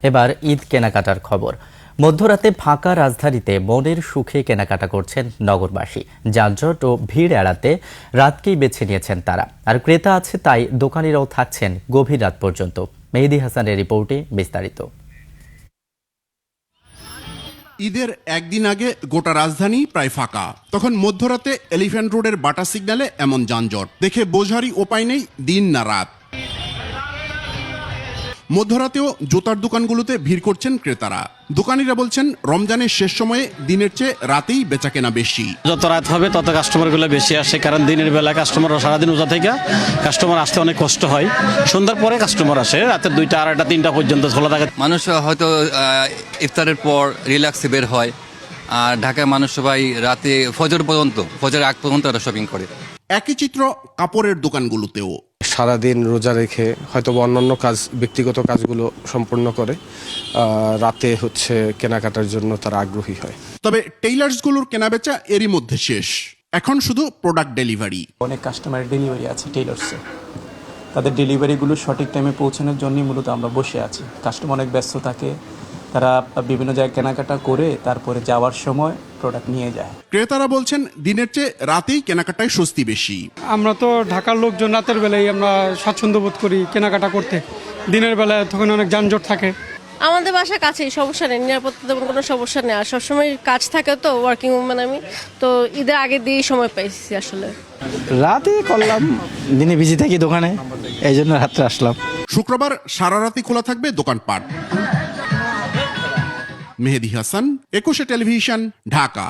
এবার ঈদ কেনাকাটার খবর। মধ্যরাতে ফাঁকা রাজধানীতে মনের সুখে কেনাকাটা করছেন নগরবাসী। যানজট ও ভিড় এড়াতে রাতকেই বেছে নিয়েছেন তারা, আর ক্রেতা আছে তাই দোকানিরাও থাকছেন গভীর রাত পর্যন্ত। মেহেদী হাসানের রিপোর্টে বিস্তারিত। ঈদের একদিন আগে গোটা রাজধানী প্রায় ফাঁকা, তখন মধ্যরাতে এলিফ্যান্ট রোডের বাটা সিগন্যালে এমন যানজট দেখে বোঝারই উপায় নেই দিন না রাত। মধ্যরাতেও জুতার দোকানগুলোতে ভিড় করছেন ক্রেতারা। দোকানিরা বলছেন রমজানের শেষ সময়ে দিনের চেয়ে রাতেই বেচাকেনা বেশি। যত রাত হবে তত কাস্টমারগুলো বেশি আসে, কারণ দিনের বেলা কাস্টমাররা সারাদিন রোজা থেকে কাস্টমার আসতে অনেক কষ্ট হয়। সন্ধ্যার পরে কাস্টমার আসে, রাতের 2টা, 2:30, 3টা পর্যন্ত খোলা থাকে। মানুষ হয়তো ইফতারের পর রিল্যাক্সে বের হয়, আর ঢাকায় মানুষ সবাই রাতে ফজর আগ পর্যন্ত শপিং করে। একই চিত্র কাপড়ের দোকানগুলোতেও। সারাদিন রোজা রেখে হয়তো অন্যান্য কাজ, ব্যক্তিগত কাজগুলো সম্পূর্ণ করে রাতে কেনাকাটার জন্য তারা আগ্রহী হয়। তবে টেইলার্সগুলোর কেনাবেচা এরই মধ্যে শেষ, এখন শুধু প্রোডাক্ট ডেলিভারি। অনেক কাস্টমারের ডেলিভারি আছে টেইলার্সে, তাদের ডেলিভারিগুলো সঠিক টাইমে পৌঁছানোর জন্যই মূলত আমরা বসে আছি। কাস্টমার অনেক ব্যস্ত থাকে, তারা বিভিন্ন জায়গায় কেনাকাটা করে তারপরে যাওয়ার সময় প্রোডাক্ট নিয়ে যায়। ক্রেতারা বলছেন দিনের চেয়ে রাতেই কেনাকাটায় স্বস্তি বেশি। আমরা তো ঢাকার লোকজন রাতের বেলায় আমরা স্বাচ্ছন্দ্য বোধ করি কেনাকাটা করতে, দিনের বেলায় তখন অনেক যানজট থাকে। আমাদের বাসা কাছেই, সমস্যা নেই, নিরাপত্তা তেমন কোনো সমস্যা নেই। আর সবসময় কাজ থাকে, তো ওয়ার্কিং উমেন আমি, তো ঈদের আগে দিয়েই সময় পাইছি। আসলে রাতে করলাম, দিনে বিজি থাকি দোকানে, এই জন্য রাত্রে আসলাম। শুক্রবার সারা রাতই খোলা থাকবে দোকানপাট। মেহেদী হাসান, 21 টেলিভিশন, ঢাকা।